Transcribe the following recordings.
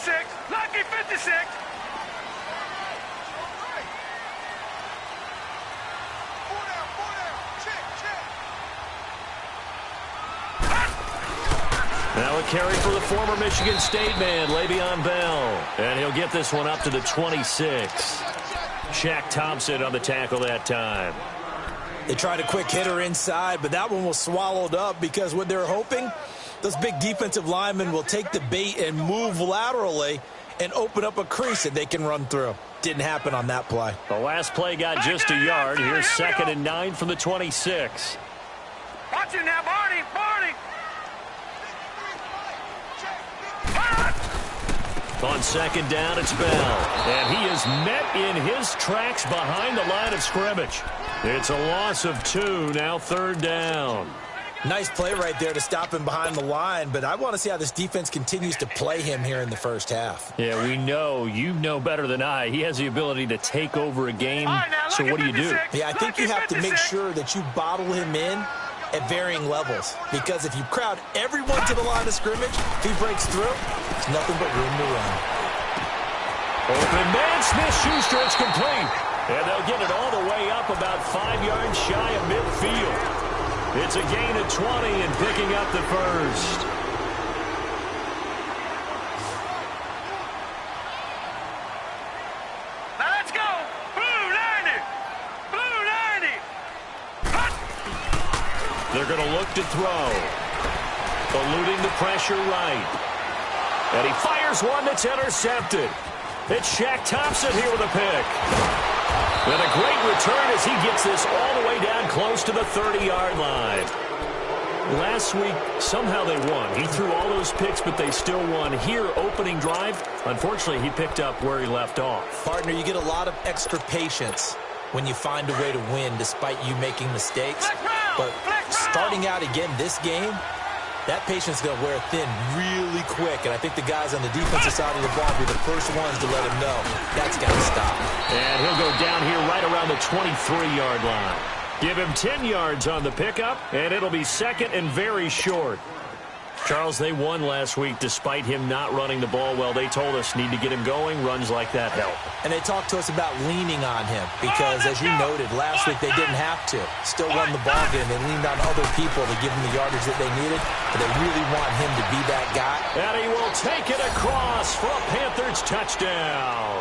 56. Lucky 56. Now a carry for the former Michigan State man, Le'Veon Bell. And he'll get this one up to the 26. Shaq Thompson on the tackle that time. They tried a quick hitter inside, but that one was swallowed up because what they're hoping, those big defensive linemen will take the bait and move laterally and open up a crease that they can run through. Didn't happen on that play. The last play got just a yard. Here's 2nd and 9 from the 26. Watch it now, Barney. On 2nd down, it's Bell. And he is met in his tracks behind the line of scrimmage. It's a loss of 2, now 3rd down. Nice play right there to stop him behind the line, but I want to see how this defense continues to play him here in the first half. Yeah, we know. You know better than I. He has the ability to take over a game, so what do you do? Yeah, I think you have to make sure that you bottle him in at varying levels, because if you crowd everyone to the line of scrimmage, if he breaks through, it's nothing but room to run. Open man, Smith-Schuster, it's complete. And they'll get it all the way up about 5 yards shy of midfield. It's a gain of 20 and picking up the first. Now let's go. Blue 90. Blue 90. Cut. They're going to look to throw. Eluding the pressure right. And he fires one that's intercepted. It's Shaq Thompson here with a pick. And a great return as he gets this all the way down close to the 30-yard line. Last week, somehow they won. He threw all those picks, but they still won. Here, opening drive, unfortunately, he picked up where he left off. Partner, you get a lot of extra patience when you find a way to win despite you making mistakes. But starting out again this game, that patience is going to wear thin really quick, and I think the guys on the defensive side of the ball will be the first ones to let him know that's got to stop. And he'll go down here right around the 23-yard line. Give him 10 yards on the pickup, and it'll be 2nd and very short. Charles, they won last week despite him not running the ball well. They told us need to get him going. Runs like that help. And they talked to us about leaning on him because, as you noted, last week they didn't have to. Still won the ball game. They leaned on other people to give him the yardage that they needed, but they really want him to be that guy. And he will take it across for a Panthers touchdown.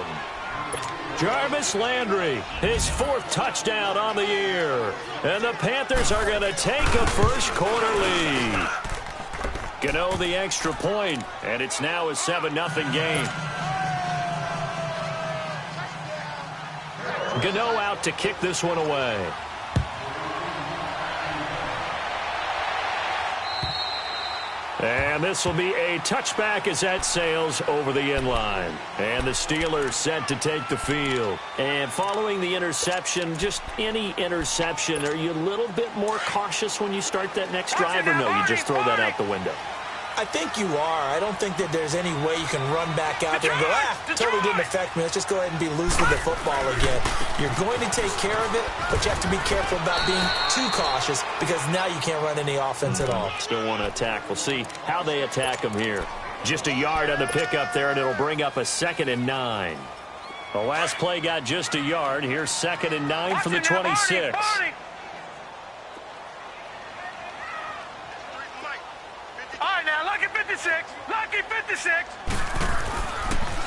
Jarvis Landry, his 4th touchdown on the year. And the Panthers are going to take a first-quarter lead. Gano the extra point, and it's now a 7-0 game. Gano out to kick this one away. And this will be a touchback as that sails over the end line. And the Steelers set to take the field. And following the interception, just any interception, are you a little bit more cautious when you start that next drive, or no, you just throw that out the window? I think you are. I don't think that there's any way you can run back out there and go, totally didn't affect me. Let's just go ahead and be loose with the football again. You're going to take care of it, but you have to be careful about being too cautious because now you can't run any offense at all. Still want to attack. We'll see how they attack them here. Just a yard on the pickup there, and it'll bring up a 2nd and 9. The last play got just a yard. Here's 2nd and 9 from the 26. Lucky 56. Lucky 56.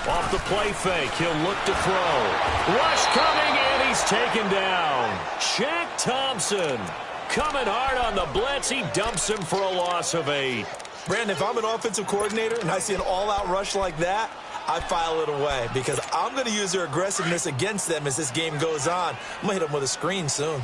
Off the play fake, he'll look to throw. Rush coming, and he's taken down. Shaq Thompson coming hard on the blitz. He dumps him for a loss of 8. Brandon, if I'm an offensive coordinator and I see an all-out rush like that, I file it away because I'm going to use their aggressiveness against them as this game goes on. I'm going to hit them with a screen soon.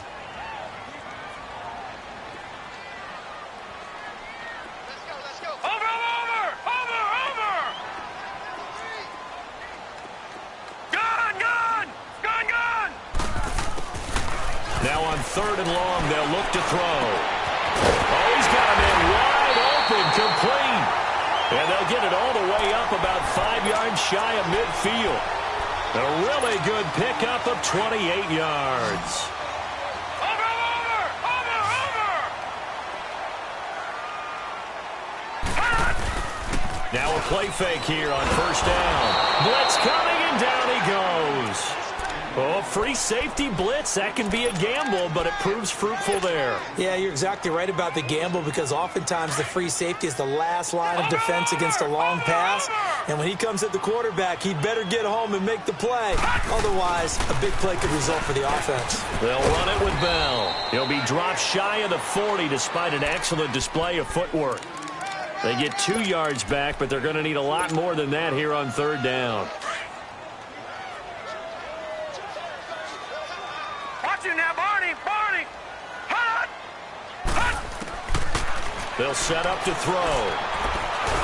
Now on 3rd and long, they'll look to throw. Oh, he's got a man wide open, complete. And they'll get it all the way up about 5 yards shy of midfield. A really good pickup of 28 yards. Now a play fake here on first down. Blitz coming, and down he goes. Oh, free safety blitz. That can be a gamble, but it proves fruitful there. Yeah, you're exactly right about the gamble because oftentimes the free safety is the last line of defense against a long pass. And when he comes at the quarterback, he'd better get home and make the play. Otherwise, a big play could result for the offense. They'll run it with Bell. He'll be dropped shy of the 40 despite an excellent display of footwork. They get 2 yards back, but they're going to need a lot more than that here on third down. Watch you now, Barney! Barney! Hot! Hot! They'll set up to throw.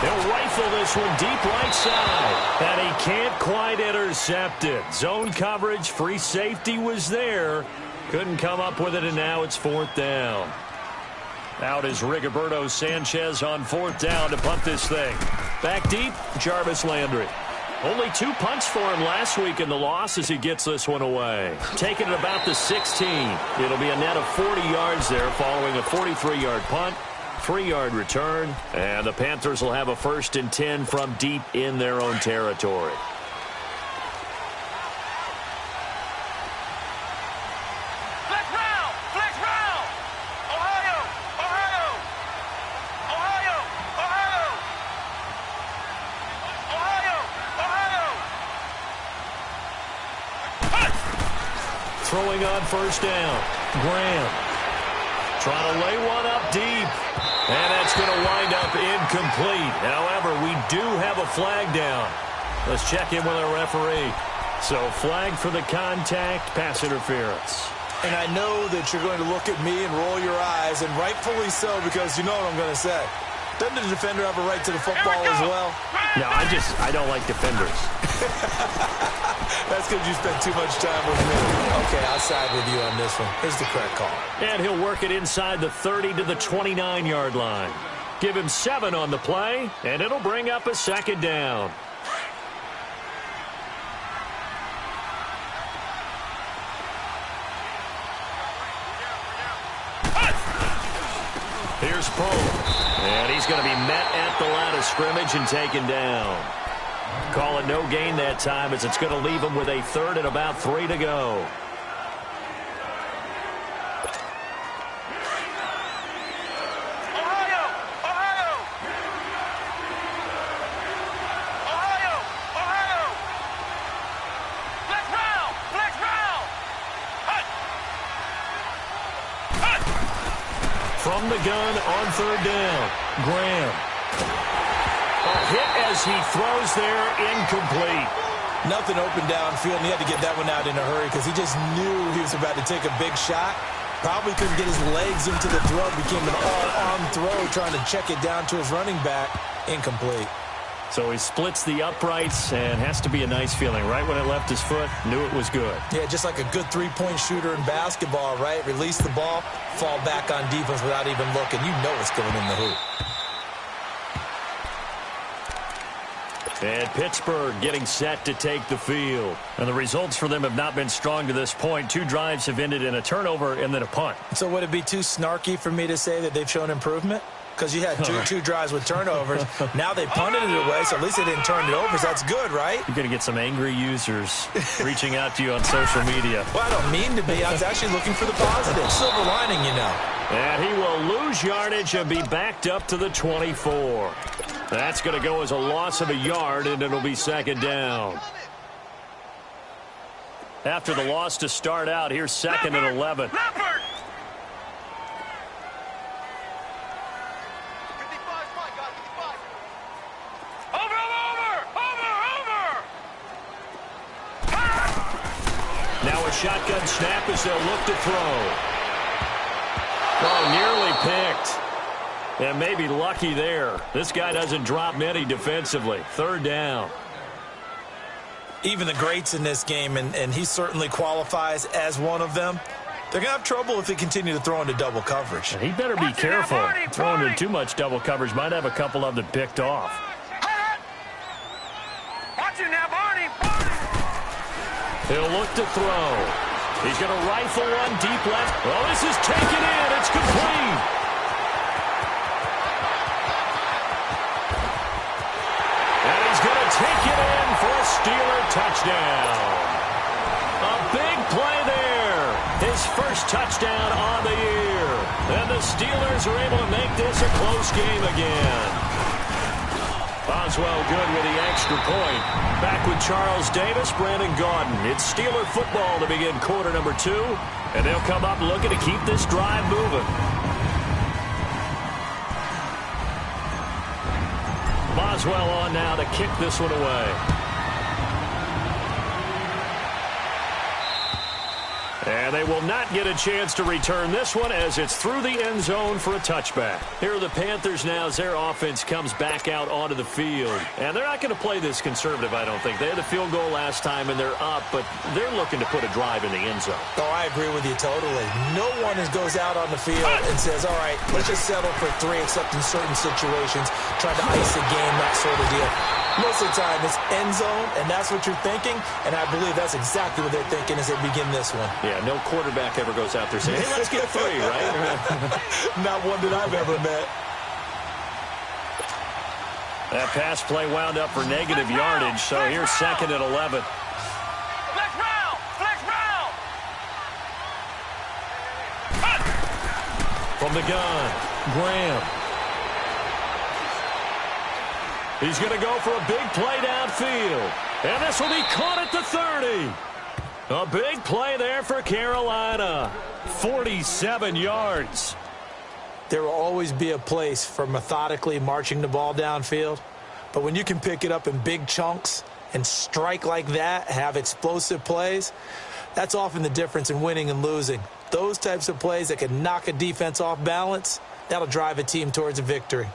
He'll rifle this one deep right side. And he can't quite intercept it. Zone coverage, free safety was there. Couldn't come up with it, and now it's fourth down. Out is Rigoberto Sanchez on fourth down to punt this thing. Back deep, Jarvis Landry. Only 2 punts for him last week in the loss as he gets this one away. Taking it about the 16. It'll be a net of 40 yards there following a 43-yard punt, 3-yard return, and the Panthers will have a 1st and 10 from deep in their own territory. Throwing on first down, Graham. Trying to lay one up deep. And that's going to wind up incomplete. However, we do have a flag down. Let's check in with our referee. So flag for the contact, pass interference. And I know that you're going to look at me and roll your eyes, and rightfully so, because you know what I'm going to say. Doesn't the defender have a right to the football as well? No, I don't like defenders. That's because you spent too much time with me. Okay, I'll side with you on this one. Here's the correct call. And he'll work it inside the 30 to the 29-yard line. Give him 7 on the play, and it'll bring up a 2nd down. Here's Poe. And he's going to be met at the line of scrimmage and taken down. Call it no gain that time as it's going to leave him with a 3rd and about 3 to go. Ohio! Ohio! Ohio! Ohio! Flex round! Flex round! Hut! Hut! From the gun on 3rd down, Graham. A hit as he throws there, incomplete. Nothing open downfield, and he had to get that one out in a hurry because he just knew he was about to take a big shot. Probably couldn't get his legs into the throw. Became an all-arm throw, trying to check it down to his running back. Incomplete. So he splits the uprights, and has to be a nice feeling. Right when it left his foot, knew it was good. Yeah, just like a good three-point shooter in basketball, right? Release the ball, fall back on defense without even looking. You know it's going in the hoop. And Pittsburgh getting set to take the field. And the results for them have not been strong to this point. 2 drives have ended in a turnover and then a punt. So would it be too snarky for me to say that they've shown improvement? Because you had two drives with turnovers. Now they punted it away, so at least they didn't turn it over. So that's good, right? You're going to get some angry users reaching out to you on social media. Well, I don't mean to be. I was actually looking for the positive. Silver lining, you know. And he will lose yardage and be backed up to the 24. That's going to go as a loss of a yard, and it'll be 2nd down. After the loss to start out, here's 2nd and 11. Leopard! Now a shotgun snap as they'll look to throw. Oh, nearly picked. And maybe lucky there. This guy doesn't drop many defensively. 3rd down. Even the greats in this game, and he certainly qualifies as one of them, they're going to have trouble if they continue to throw into double coverage. And he better be careful. Throwing into too much double coverage might have a couple of them picked off. Watch it now, Barney! He'll look to throw. He's going to rifle one deep left. Oh, this is taken in. It's complete. Steeler touchdown. A big play there. His first touchdown on the year. And the Steelers are able to make this a close game again. Boswell good with the extra point. Back with Charles Davis, Brandon Gaudin. It's Steeler football to begin quarter number 2. And they'll come up looking to keep this drive moving. Boswell on now to kick this one away. And they will not get a chance to return this one as it's through the end zone for a touchback. Here are the Panthers now as their offense comes back out onto the field. And they're not going to play this conservative, I don't think. They had the field goal last time, and they're up, but they're looking to put a drive in the end zone. Oh, I agree with you totally. No one goes out on the field and says, all right, let's just settle for 3, except in certain situations, trying to ice the game, that sort of deal. Most of the time, it's end zone, and that's what you're thinking, and I believe that's exactly what they're thinking as they begin this one. Yeah, no quarterback ever goes out there saying, hey, let's get 3, right? Not one that I've ever met. That pass play wound up for negative yardage, so here's second and 11. Flex round! Flex round! From the gun, Graham. He's going to go for a big play downfield. And this will be caught at the 30. A big play there for Carolina. 47 yards. There will always be a place for methodically marching the ball downfield. But when you can pick it up in big chunks and strike like that, have explosive plays, that's often the difference in winning and losing. Those types of plays that can knock a defense off balance, that'll drive a team towards a victory.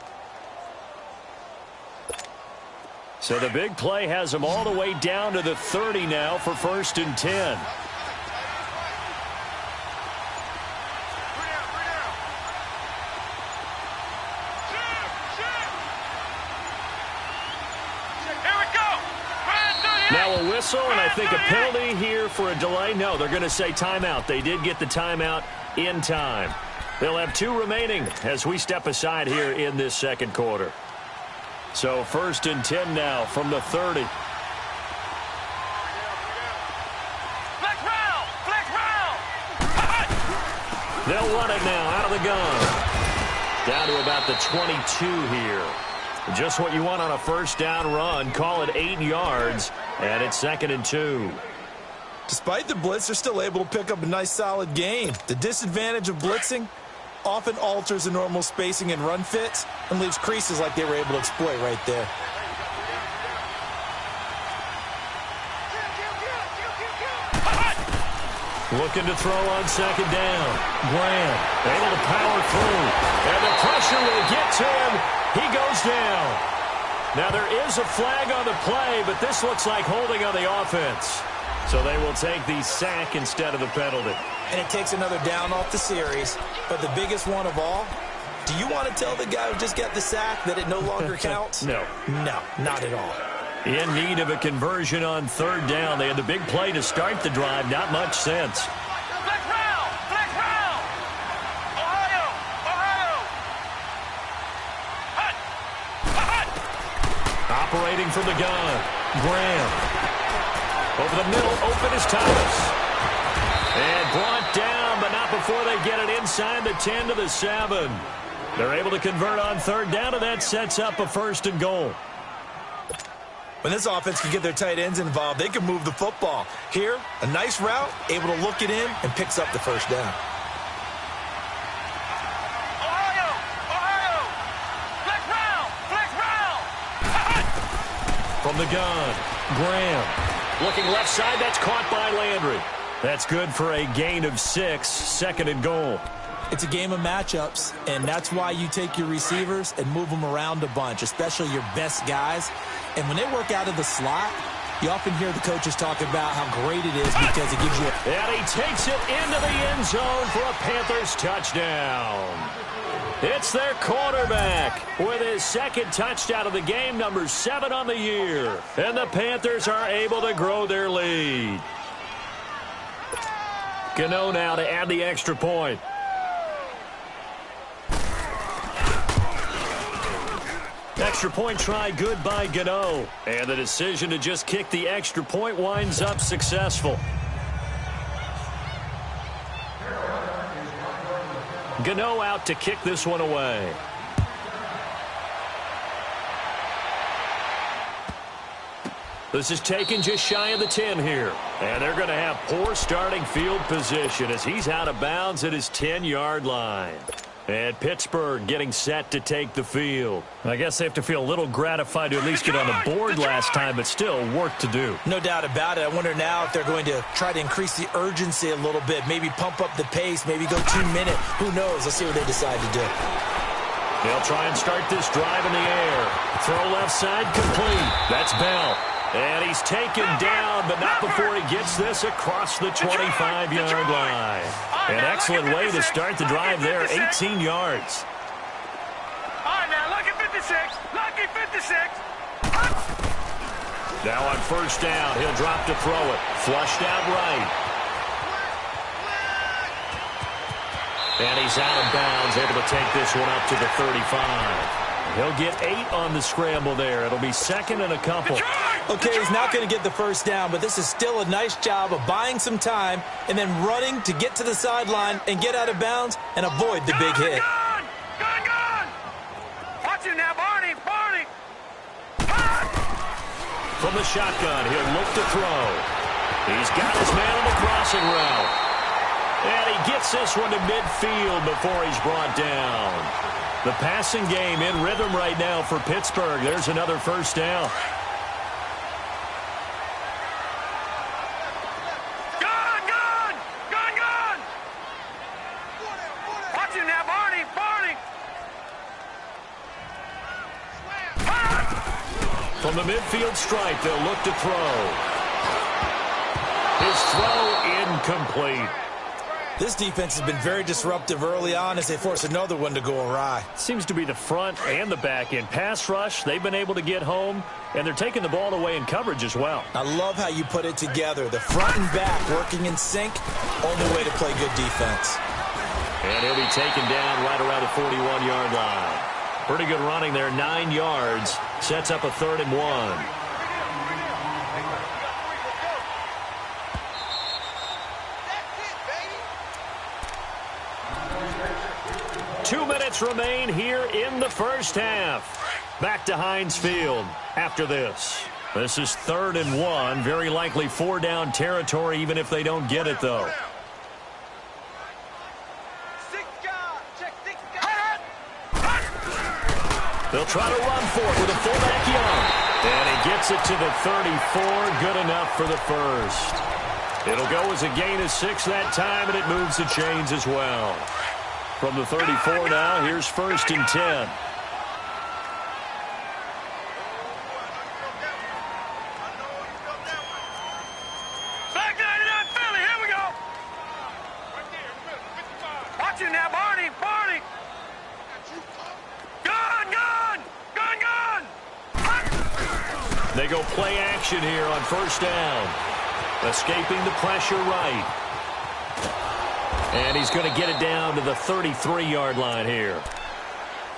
So the big play has them all the way down to the 30 now for 1st and 10. Here we go! Now a whistle, and I think a penalty here for a delay. No, they're going to say timeout. They did get the timeout in time. They'll have 2 remaining as we step aside here in this second quarter. So 1st and 10 now from the 30. Flex round! Flex round! They'll run it now out of the gun. Down to about the 22 here. Just what you want on a first down run. Call it 8 yards, and it's 2nd and 2. Despite the blitz, they're still able to pick up a nice, solid gain. The disadvantage of blitzing often alters the normal spacing and run fits and leaves creases like they were able to exploit right there. Looking to throw on 2nd down. Graham able to power through. And the pressure will get to him. He goes down. Now there is a flag on the play, but this looks like holding on the offense. So they will take the sack instead of the penalty. And it takes another down off the series. But the biggest one of all, do you want to tell the guy who just got the sack that it no longer counts? No. No, not at all. In need of a conversion on 3rd down. They had the big play to start the drive. Not much sense. Flex round! Flex round! Ohio! Ohio! Hut! Hut! Operating from the gun. Graham. Over the middle, open is Thomas. And brought down, but not before they get it inside the 10 to the 7. They're able to convert on 3rd down, and that sets up a 1st and goal. When this offense can get their tight ends involved, they can move the football. Here, a nice route, able to look it in, and picks up the 1st down. Ohio! Ohio! Flex round! Flex round! From the gun, Graham. Looking left side, that's caught by Landry. That's good for a gain of 6, 2nd and goal. It's a game of matchups, and that's why you take your receivers and move them around a bunch, especially your best guys. And when they work out of the slot, you often hear the coaches talk about how great it is because it gives you And he takes it into the end zone for a Panthers touchdown. It's their quarterback with his 2nd touchdown of the game, number 7 on the year. And the Panthers are able to grow their lead. Gano now to add the extra point. Extra point try good by Gano. And the decision to just kick the extra point winds up successful. Gano out to kick this one away. This is taken just shy of the 10 here. And they're going to have poor starting field position as he's out of bounds at his 10-yard line. And Pittsburgh getting set to take the field. I guess they have to feel a little gratified to at least get on the board last time, but still work to do. No doubt about it. I wonder now if they're going to try to increase the urgency a little bit, maybe pump up the pace, maybe go 2 minute. Who knows? Let's see what they decide to do. They'll try and start this drive in the air. Throw left side complete. That's Bell. And he's taken down, but not before he gets this across the 25-yard line. An excellent way to start the drive there, 18 yards. All right, now, lucky 56. Lucky 56. Now on first down, he'll drop to throw it. Flushed out right. And he's out of bounds, able to take this one up to the 35. He'll get 8 on the scramble there. It'll be second and a couple. Okay, he's not going to get the first down, but this is still a nice job of buying some time and then running to get to the sideline and get out of bounds and avoid the big hit. Gone! Watch him now, Barney! From the shotgun, he'll look to throw. He's got his man on the crossing route. And he gets this one to midfield before he's brought down. The passing game in rhythm right now for Pittsburgh. There's another first down. Gone! Watch him now, Barney! From the midfield stripe, they'll look to throw. His throw incomplete. This defense has been very disruptive early on as they force another one to go awry. Seems to be the front and the back end. Pass rush, they've been able to get home, and they're taking the ball away in coverage as well. I love how you put it together. The front and back working in sync, only way to play good defense. And he'll be taken down right around the 41-yard line. Pretty good running there, 9 yards. Sets up a 3rd and 1. 2 minutes remain here in the first half. Back to Heinz Field after this. This is 3rd and 1. Very likely 4-down territory, even if they don't get it, though. They'll try to run for it with a fullback Young. And he gets it to the 34. Good enough for the first. It'll go as a gain of 6 that time, and it moves the chains as well. From the 34 now, here's 1st and 10. Back 99 Philly, here we go. Watch him now, Barney. Gone! They go play action here on first down. Escaping the pressure right. And he's going to get it down to the 33-yard line here.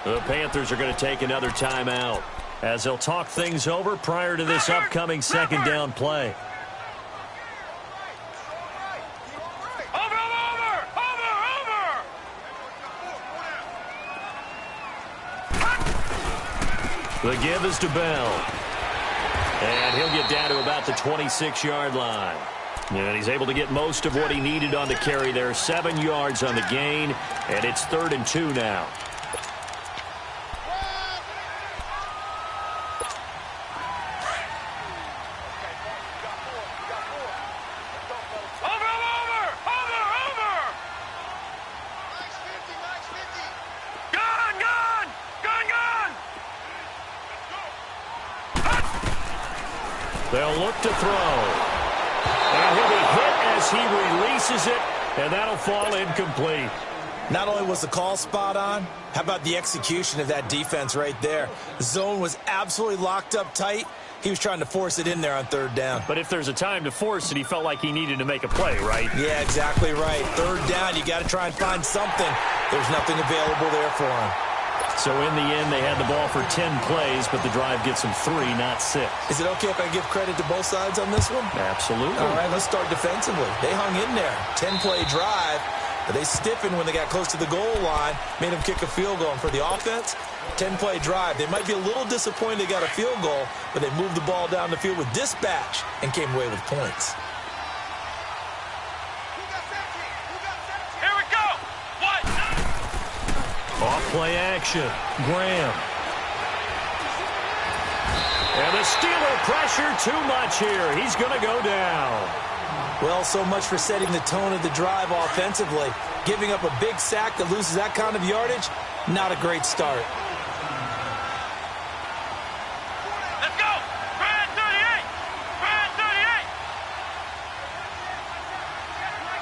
The Panthers are going to take another timeout as they'll talk things over prior to this upcoming 2nd down play. Over! The give is to Bell. And he'll get down to about the 26-yard line. And he's able to get most of what he needed on the carry there. 7 yards on the gain, and it's 3rd and 2 now. Over! Gone! They'll look to throw. And he'll be hit as he releases it, and that'll fall incomplete. Not only was the call spot on, how about the execution of that defense right there? The zone was absolutely locked up tight. He was trying to force it in there on 3rd down. But if there's a time to force it, he felt like he needed to make a play, right? Yeah, exactly right. 3rd down, you got to try and find something. There's nothing available there for him. So in the end, they had the ball for 10 plays, but the drive gets them 3, not 6. Is it okay if I give credit to both sides on this one? Absolutely. All right, let's start defensively. They hung in there. 10-play drive, but they stiffened when they got close to the goal line, made them kick a field goal. And for the offense, 10-play drive. They might be a little disappointed they got a field goal, but they moved the ball down the field with dispatch and came away with points. Off-play action. Graham. And the Steeler pressure too much here. He's going to go down. Well, so much for setting the tone of the drive offensively. Giving up a big sack that loses that kind of yardage, not a great start. Let's go! Brad 38! Brad 38!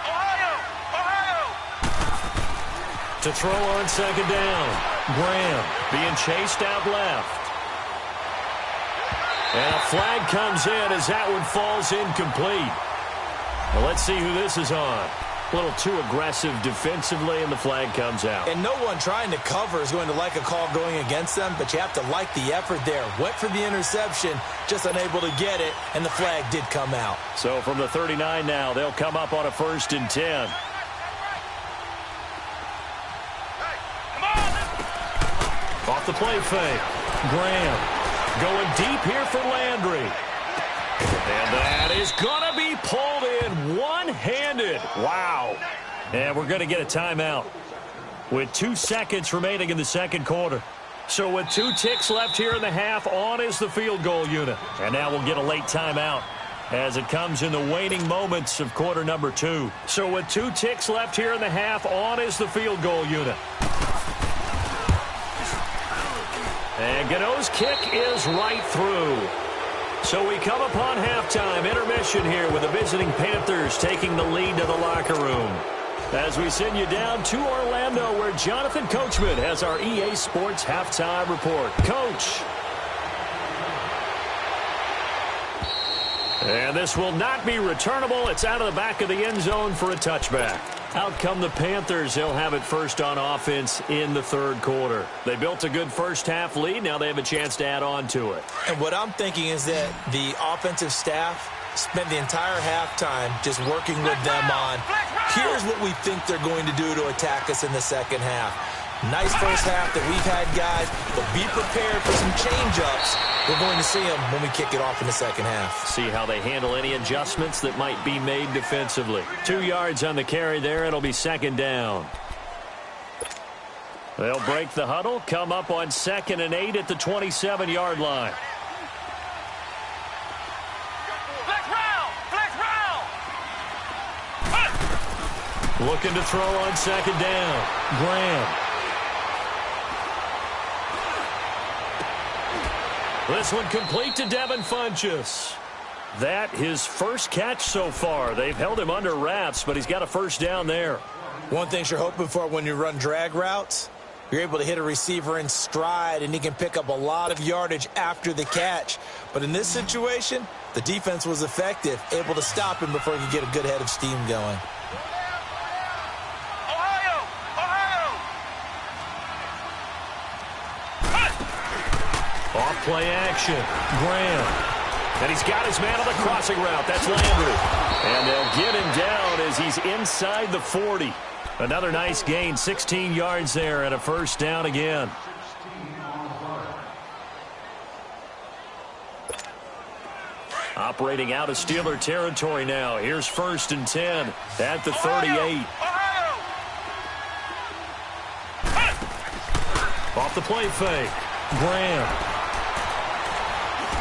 Ohio! Ohio! To throw on second down. Graham being chased out left. And a flag comes in as that one falls incomplete. Well, let's see who this is on. A little too aggressive defensively, and the flag comes out. And no one trying to cover is going to like a call going against them, but you have to like the effort there. Went for the interception, just unable to get it, and the flag did come out. So from the 39 now, they'll come up on a 1st and 10. Off the play fake. Graham going deep here for Landry. And that is going to be pulled in one-handed. Wow. And we're going to get a timeout with 2 seconds remaining in the second quarter. So with 2 ticks left here in the half, on is the field goal unit. And now we'll get a late timeout as it comes in the waning moments of quarter number 2. So with 2 ticks left here in the half, on is the field goal unit. And Gano's kick is right through. So we come upon halftime intermission here with the visiting Panthers taking the lead to the locker room. As we send you down to Orlando, where Jonathan Coachman has our EA Sports halftime report. Coach. And this will not be returnable. It's out of the back of the end zone for a touchback. Out come the Panthers. They'll have it first on offense in the third quarter. They built a good first half lead. Now they have a chance to add on to it. And what I'm thinking is that the offensive staff spent the entire halftime just working with them on, here's what we think they're going to do to attack us in the second half. Nice first half that we've had, guys, but be prepared for some change-ups. We're going to see them when we kick it off in the second half. See how they handle any adjustments that might be made defensively. 2 yards on the carry there. It'll be second down. They'll break the huddle, come up on 2nd and 8 at the 27-yard line. Looking to throw on second down. Graham. This one complete to Devin Funchess. That his first catch so far. They've held him under wraps, but he's got a first down there. One thing you're hoping for when you run drag routes, you're able to hit a receiver in stride, and he can pick up a lot of yardage after the catch. But in this situation, the defense was effective, able to stop him before he could get a good head of steam going. Off-play action. Graham. And he's got his man on the crossing route. That's Landry. And they'll get him down as he's inside the 40. Another nice gain, 16 yards there and a first down again. Operating out of Steeler territory now. Here's 1st and 10 at the 38. Off the play fake. Graham.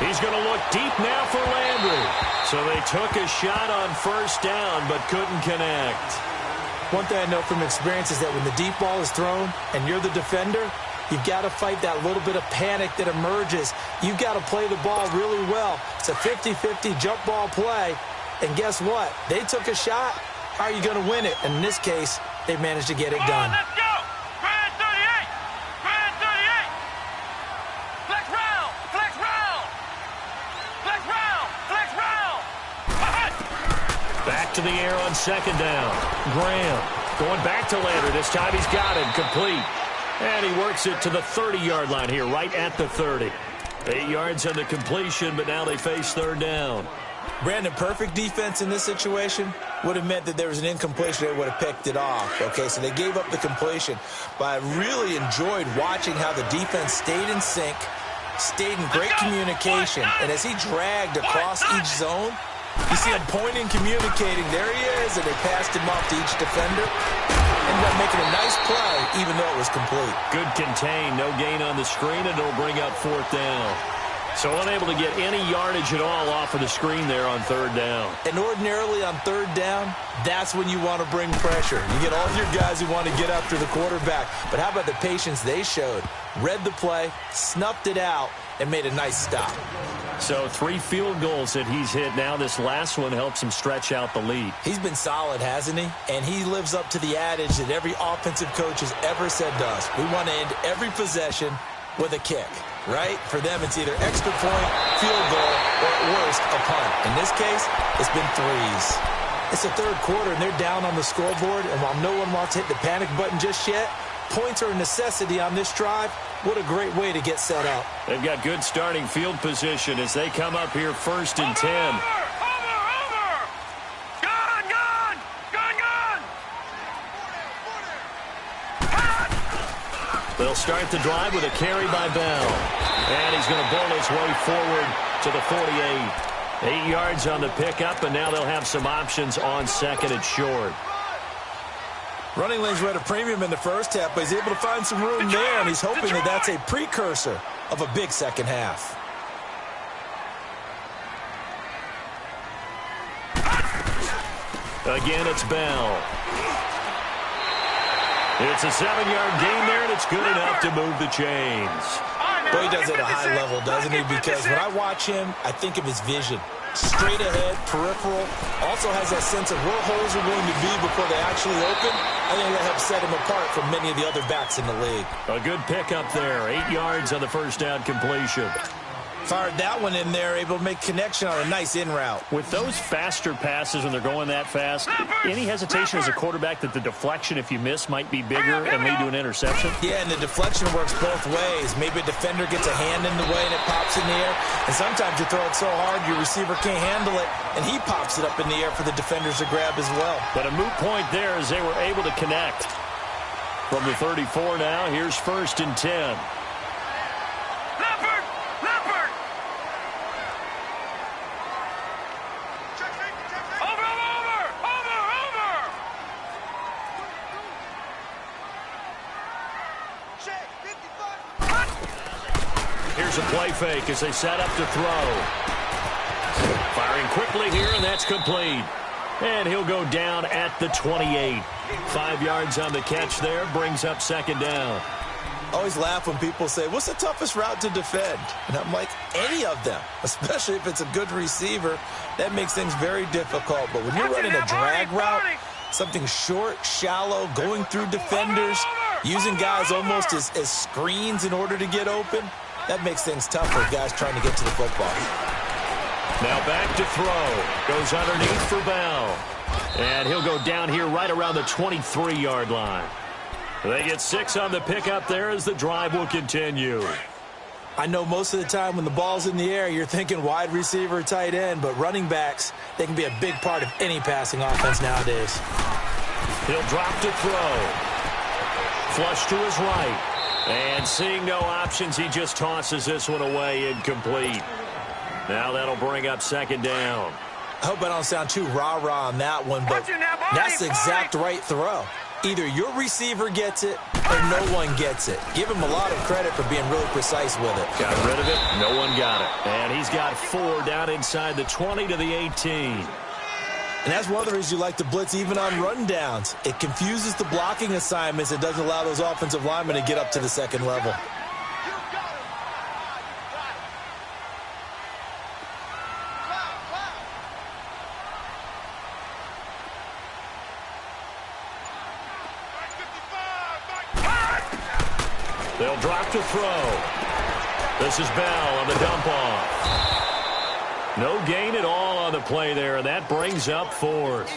He's going to look deep now for Landry. So they took a shot on first down but couldn't connect. One thing I know from experience is that when the deep ball is thrown and you're the defender, you've got to fight that little bit of panic that emerges. You've got to play the ball really well. It's a 50-50 jump ball play. And guess what? They took a shot. How are you going to win it? And in this case, they managed to get it done. Let's go! Brad 38! Brad 38! Flex round! Flex round! Flex round! Flex round! Back to the air on second down. Graham going back to Landry. This time he's got it complete. And he works it to the 30-yard line here, right at the 30. 8 yards on the completion, but now they face third down. Brandon, perfect defense in this situation would have meant that there was an incompletion. They would have picked it off. Okay, so they gave up the completion. But I really enjoyed watching how the defense stayed in sync, stayed in great communication. And as he dragged across each zone, you see him pointing, communicating. There he is, and they passed him off to each defender. Ended up making a nice play, even though it was complete. Good contain, no gain on the screen, and it'll bring up fourth down. So unable to get any yardage at all off of the screen there on third down. And ordinarily on third down, that's when you want to bring pressure. You get all your guys who want to get after the quarterback. But how about the patience they showed? Read the play, snuffed it out, and made a nice stop. So 3 field goals that he's hit now. This last one helps him stretch out the lead. He's been solid, hasn't he? And he lives up to the adage that every offensive coach has ever said to us. We want to end every possession with a kick. Right? For them, it's either extra point, field goal, or at worst, a punt. In this case, it's been threes. It's the third quarter, and they're down on the scoreboard, and while no one wants to hit the panic button just yet, points are a necessity on this drive. What a great way to get set up. They've got good starting field position as they come up here first and 10. They'll start the drive with a carry by Bell. And he's going to bowl his way forward to the 48. 8 yards on the pickup, and now they'll have some options on second and short. Running lanes were at a premium in the first half, but he's able to find some room there, and he's hoping that that's a precursor of a big second half. Again, it's Bell. It's a 7-yard gain there, and it's good enough to move the chains. Well, he does it at a high level, doesn't he? Because when I watch him, I think of his vision. Straight ahead, peripheral. Also has that sense of where holes are going to be before they actually open. I think that helps set him apart from many of the other backs in the league. A good pickup there. 8 yards on the first down completion. Fired that one in there, able to make connection on a nice in route. With those faster passes when they're going that fast, any hesitation as a quarterback that the deflection, if you miss, might be bigger and lead to an interception? Yeah, and the deflection works both ways. Maybe a defender gets a hand in the way and it pops in the air. And sometimes you throw it so hard your receiver can't handle it, and he pops it up in the air for the defenders to grab as well. But a moot point there as they were able to connect. From the 34 now, here's first and 10. Here's a play fake as they set up to throw. Firing quickly here, and that's complete. And he'll go down at the 28. 5 yards on the catch there, brings up second down. I always laugh when people say, what's the toughest route to defend? And I'm like, any of them, especially if it's a good receiver. That makes things very difficult. But when you're running a drag route, something short, shallow, going through defenders, using guys almost as screens in order to get open, that makes things tough for guys trying to get to the football. Now back to throw. Goes underneath for Bell. And he'll go down here right around the 23-yard line. They get 6 on the pickup there as the drive will continue. I know most of the time when the ball's in the air, you're thinking wide receiver, tight end, but running backs, they can be a big part of any passing offense nowadays. He'll drop to throw. Flush to his right. And seeing no options, he just tosses this one away, incomplete. Now that'll bring up second down. I hope I don't sound too rah-rah on that one, but that's the exact right throw. Either your receiver gets it or no one gets it. Give him a lot of credit for being really precise with it. Got rid of it. No one got it. And he's got 4 down inside the 20 to the 18. And that's one of the reasons you like to blitz even on rundowns. It confuses the blocking assignments. It doesn't allow those offensive linemen to get up to the second level. They'll drop to throw. This is Bell on the dump off. No gain at all on the play there, and that brings up fourth.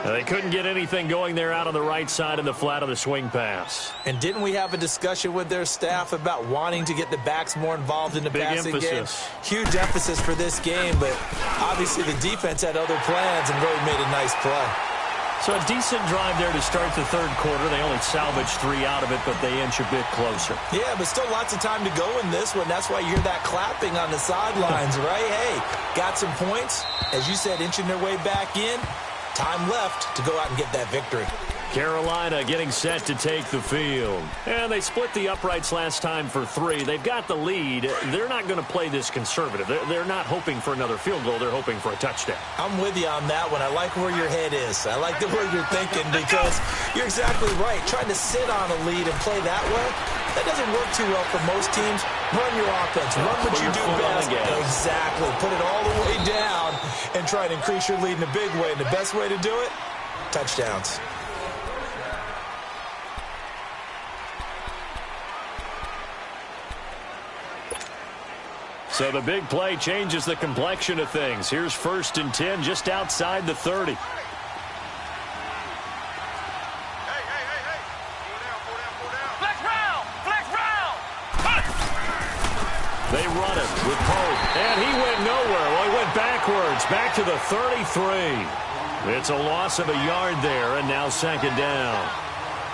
They couldn't get anything going there out on the right side in the flat of the swing pass. And didn't we have a discussion with their staff about wanting to get the backs more involved in the passing game? Huge emphasis for this game, but obviously the defense had other plans and really made a nice play. So a decent drive there to start the third quarter. They only salvaged 3 out of it, but they inch a bit closer. Yeah, but still lots of time to go in this one. That's why you hear that clapping on the sidelines, right? Hey, got some points. As you said, inching their way back in. Time left to go out and get that victory. Carolina getting set to take the field. And they split the uprights last time for 3. They've got the lead. They're not going to play this conservative. They're not hoping for another field goal. They're hoping for a touchdown. I'm with you on that one. I like where your head is. I like the way you're thinking because you're exactly right. Trying to sit on a lead and play that way, that doesn't work too well for most teams. Run your offense. Run what you do best. Exactly. Put it all the way down and try to increase your lead in a big way. And the best way to do it, touchdowns. So the big play changes the complexion of things. Here's 1st and 10 just outside the 30. They run it with Pope, and he went nowhere. Well, he went backwards, back to the 33. It's a loss of a yard there, and now 2nd down.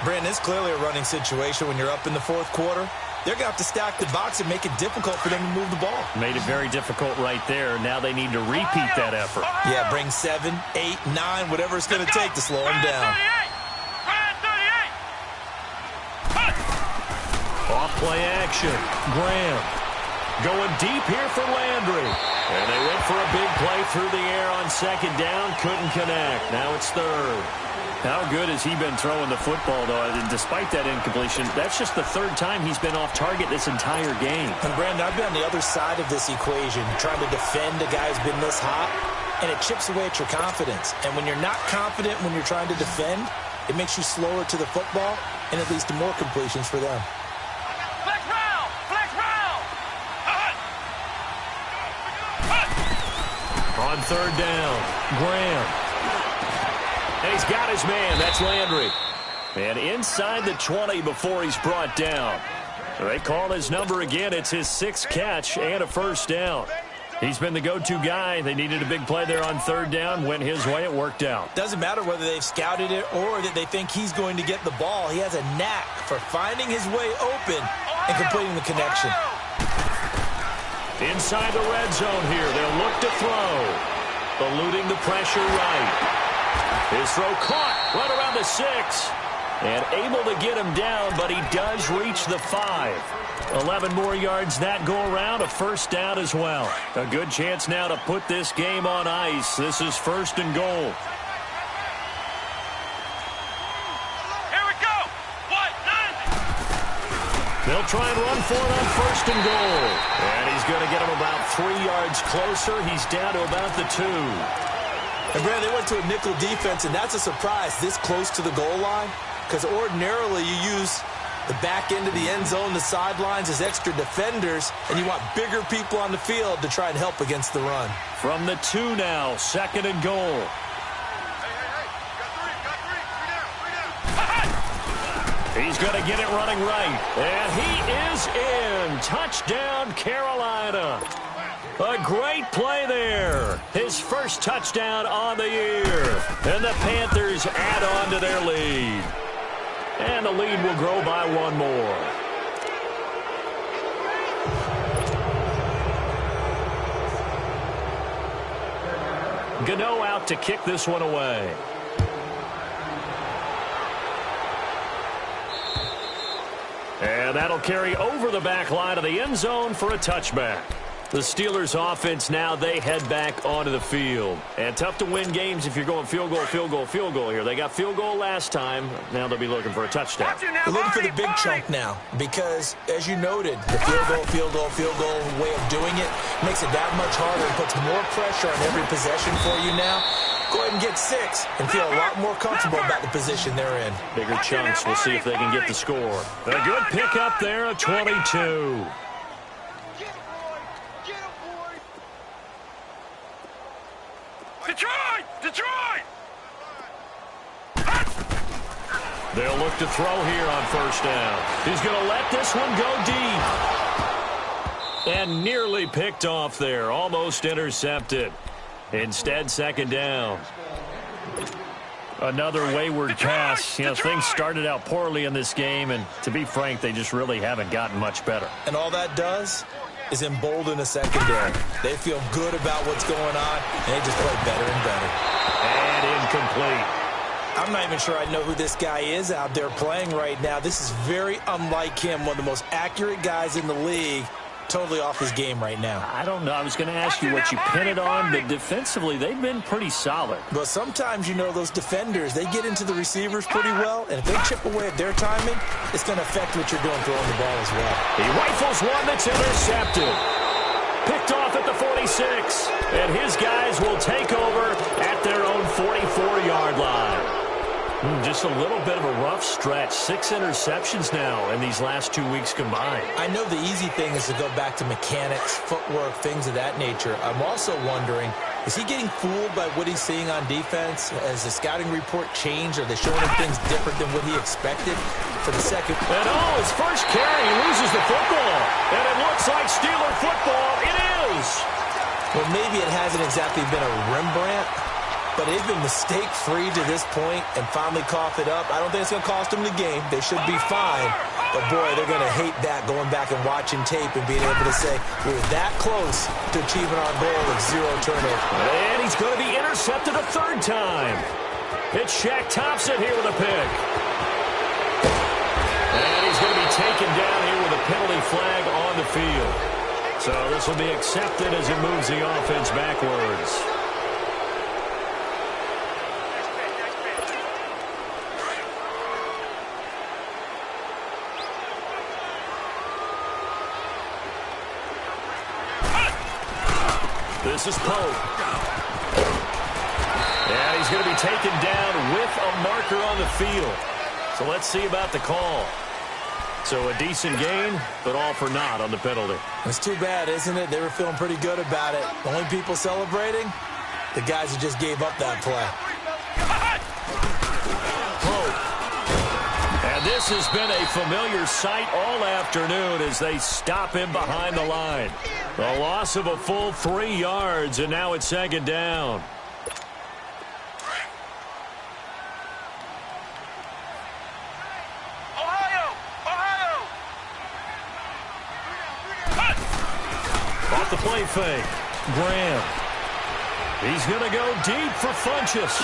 Brandon, it's clearly a running situation when you're up in the 4th quarter. They're going to have to stack the box and make it difficult for them to move the ball. Made it very difficult right there. Now they need to repeat that effort. Yeah, bring 7, 8, 9, whatever it's going to take to slow them down. Off play action. Graham going deep here for Landry. And they went for a big play through the air on 2nd down. Couldn't connect. Now it's 3rd. How good has he been throwing the football, though? And despite that incompletion, that's just the 3rd time he's been off target this entire game. And, Brandon, I've been on the other side of this equation, trying to defend a guy who's been this hot, and it chips away at your confidence. And when you're not confident when you're trying to defend, it makes you slower to the football, and it leads to more completions for them. Flex round! Flex round! On 3rd down, Graham. And he's got his man. That's Landry. And inside the 20 before he's brought down. So they call his number again. It's his 6th catch and a 1st down. He's been the go-to guy. They needed a big play there on 3rd down. Went his way. It worked out. Doesn't matter whether they've scouted it or that they think he's going to get the ball. He has a knack for finding his way open and completing the connection. Inside the red zone here. They'll look to throw. Eluding the pressure right. His throw caught right around the 6. And able to get him down, but he does reach the 5. 11 more yards that go around, a 1st down as well. A good chance now to put this game on ice. This is 1st and goal. Here we go! What? They'll try and run for it on 1st and goal. And he's going to get him about 3 yards closer. He's down to about the 2. And, Brad, they went to a nickel defense, and that's a surprise this close to the goal line because ordinarily you use the back end of the end zone, the sidelines as extra defenders, and you want bigger people on the field to try and help against the run. From the 2 now, 2nd and goal. He's going to get it running right. And he is in. Touchdown, Carolina. A great play there. His 1st touchdown on the year. And the Panthers add on to their lead. And the lead will grow by 1 more. Gano out to kick this one away. And that'll carry over the back line of the end zone for a touchback. The Steelers offense now, they head back onto the field. And tough to win games if you're going field goal, field goal, field goal here. They got field goal last time. Now they'll be looking for a touchdown. They're looking for the big chunk now because, as you noted, the field goal, field goal, field goal way of doing it makes it that much harder and puts more pressure on every possession for you now. Go ahead and get 6 and feel a lot more comfortable about the position they're in. Bigger chunks. We'll see if they can get the score. A good pickup there, a 22. Detroit! Detroit! They'll look to throw here on first down. He's going to let this one go deep. And nearly picked off there. Almost intercepted. Instead, second down. Another wayward pass. You know, things started out poorly in this game, and to be frank, they just really haven't gotten much better. And all that does is embolden a secondary. They feel good about what's going on, and they just play better and better. And incomplete. I'm not even sure I know who this guy is out there playing right now. This is very unlike him, one of the most accurate guys in the league. Totally off his game right now. I don't know. I was going to ask you what you pin it on, but defensively, they've been pretty solid. But sometimes, you know, those defenders, they get into the receivers pretty well, and if they chip away at their timing, it's going to affect what you're doing throwing the ball as well. He rifles one that's intercepted. Picked off at the 46, and his guys will take over at their own 44-yard line. Just a little bit of a rough stretch. 6 interceptions now in these last 2 weeks combined. I know the easy thing is to go back to mechanics, footwork, things of that nature. I'm also wondering, is he getting fooled by what he's seeing on defense? Has the scouting report changed? Are they showing him things different than what he expected for the second? And his first carry, he loses the football. And it looks like Steeler football. It is. Well, maybe it hasn't exactly been a Rembrandt, but they've been mistake-free to this point and finally coughed it up. I don't think it's going to cost them the game. They should be fine. But, boy, they're going to hate that, going back and watching tape and being able to say, we're that close to achieving our goal of 0 turnover. And he's going to be intercepted a third time. It's Shaq Thompson here with a pick. And he's going to be taken down here with a penalty flag on the field. So this will be accepted as it moves the offense backwards. This is Pope. And he's going to be taken down with a marker on the field. So let's see about the call. So a decent gain, but all for naught on the penalty. It's too bad, isn't it? They were feeling pretty good about it. The only people celebrating, the guys who just gave up that play. Pope. And this has been a familiar sight all afternoon as they stop him behind the line. A loss of a full 3 yards, and now it's second down. Ohio! Off the play fake. Graham. He's going to go deep for Funchess.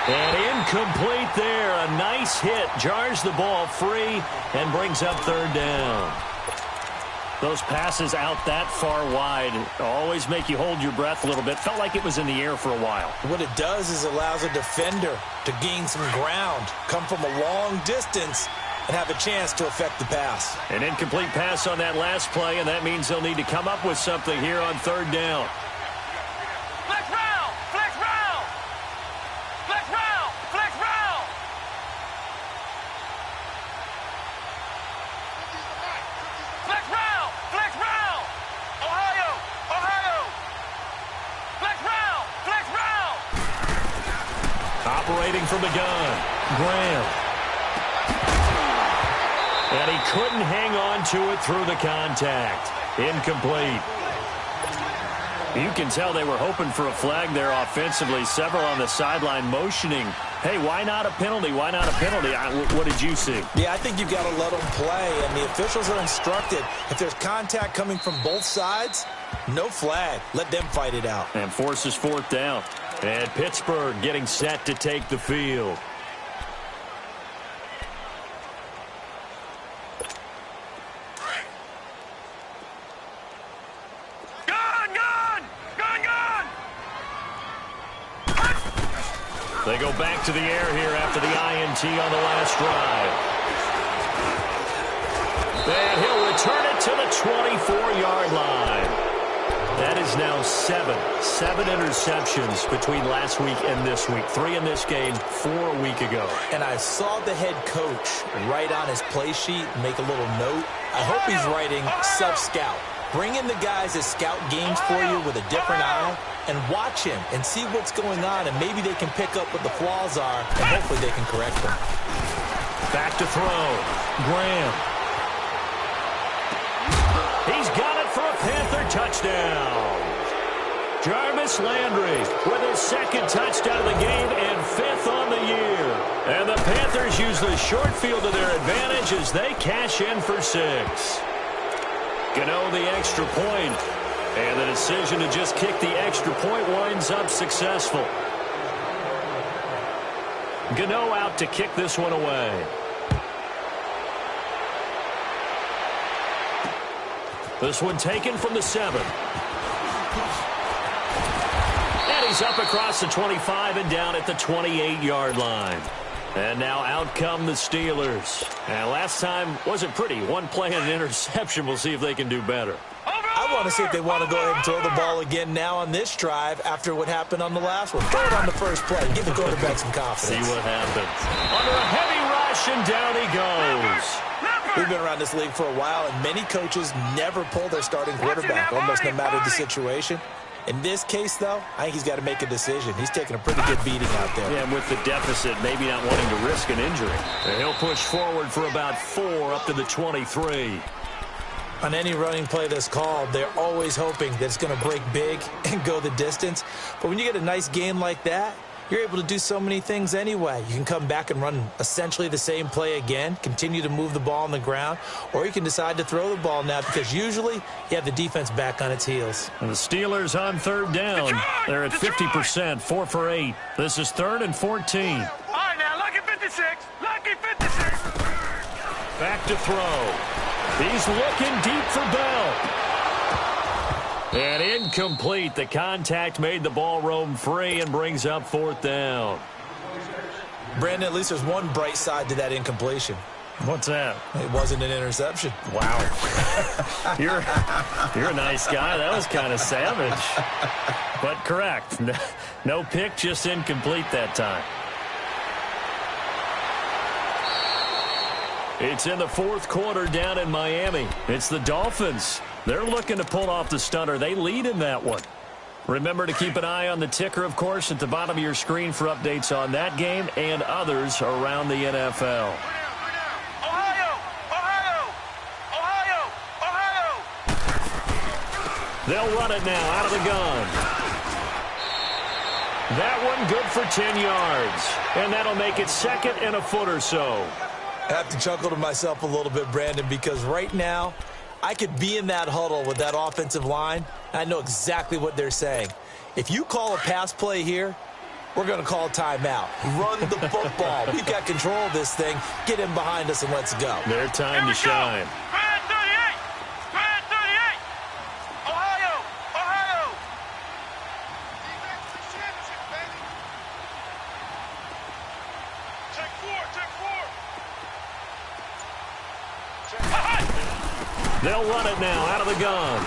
And incomplete there. A nice hit. Jars the ball free and brings up third down. Those passes out that far wide always make you hold your breath a little bit. Felt like it was in the air for a while. What it does is allows a defender to gain some ground, come from a long distance, and have a chance to affect the pass. An incomplete pass on that last play, and that means they'll need to come up with something here on third down. Flex round! Flex round! Flex round! Flex round! Flex round! Flex round! Ohio! Flex round! Flex round! Operating from the gun. Graham. And he couldn't hang on to it through the contact. Incomplete. You can tell they were hoping for a flag there offensively. Several on the sideline motioning. Hey, why not a penalty? Why not a penalty? What did you see? Yeah, I think you've got to let them play, and the officials are instructed. If there's contact coming from both sides, no flag. Let them fight it out. And forces fourth down. And Pittsburgh getting set to take the field. They go back to the air here after the INT on the last drive. And he'll return it to the 24-yard line. That is now seven interceptions between last week and this week. 3 in this game, 4 a week ago. And I saw the head coach write on his play sheet, make a little note. I hope he's writing self-scout. Bring in the guys that scout games for you with a different eye and watch him and see what's going on, and maybe they can pick up what the flaws are, and hopefully they can correct them. Back to throw. Graham. He's got it for a Panther touchdown. Jarvis Landry with his second touchdown of the game and 5th on the year. And the Panthers use the short field to their advantage as they cash in for 6. Gano the extra point. And the decision to just kick the extra point winds up successful. Gano out to kick this one away. This one taken from the 7. And he's up across the 25 and down at the 28-yard line. And now out come the Steelers. And last time wasn't pretty. One play and an interception. We'll see if they can do better. I want to see if they want to go ahead and throw the ball again now on this drive after what happened on the last one. Throw it on the first play. Give the quarterback some confidence. See what happens. Under a heavy rush, and down he goes. We've been around this league for a while, and many coaches never pull their starting quarterback, almost no matter the situation. In this case, though, I think he's got to make a decision. He's taking a pretty good beating out there. Yeah, and with the deficit, maybe not wanting to risk an injury. And he'll push forward for about 4 up to the 23. On any running play that's called, they're always hoping that it's going to break big and go the distance. But when you get a nice game like that, you're able to do so many things anyway. You can come back and run essentially the same play again, continue to move the ball on the ground, or you can decide to throw the ball now because usually you have the defense back on its heels. And the Steelers on 3rd down. They're at 50%, 4 for 8. This is 3rd and 14. All right, now, lucky 56. Lucky 56. Back to throw. He's looking deep for Bell. And incomplete. The contact made the ball roam free and brings up 4th down. Brandon, at least there's one bright side to that incompletion. What's that? It wasn't an interception. Wow. You're a nice guy. That was kind of savage. But correct. No pick, just incomplete that time. It's in the 4th quarter down in Miami. It's the Dolphins. They're looking to pull off the stunner. They lead in that one. Remember to keep an eye on the ticker, of course, at the bottom of your screen for updates on that game and others around the NFL. Ohio! Ohio! Ohio! Ohio! They'll run it now out of the gun. That one good for 10 yards. And that'll make it 2nd and a foot or so. I have to chuckle to myself a little bit, Brandon, because right now I could be in that huddle with that offensive line, and I know exactly what they're saying. If you call a pass play here, we're going to call a timeout. Run the football. We've got control of this thing. Get in behind us and let's go. Their time to shine. Grand 38! Grand 38! Ohio! Ohio! Check 4, check 4. They'll run it now out of the gun.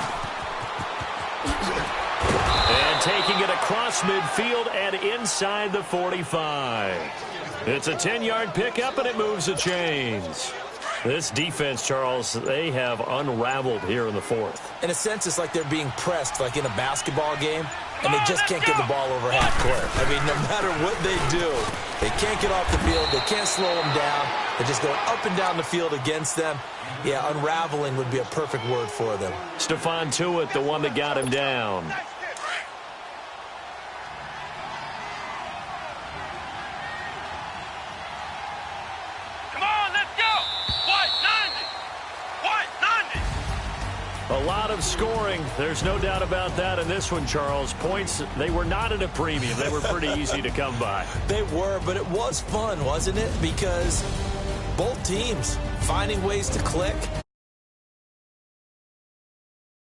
And taking it across midfield and inside the 45. It's a 10-yard pickup, and it moves the chains. This defense, Charles, they have unraveled here in the 4th. In a sense, it's like they're being pressed, like in a basketball game, and they just can't get the ball over half court. I mean, no matter what they do, they can't get off the field. They can't slow them down. They're just going up and down the field against them. Yeah, unraveling would be a perfect word for them. Stephon Tuitt, the one that got him down. Come on, let's go! White 90! White 90! A lot of scoring. There's no doubt about that in this one, Charles. Points, they were not at a premium. They were pretty easy to come by. They were, but it was fun, wasn't it? Because both teams finding ways to click.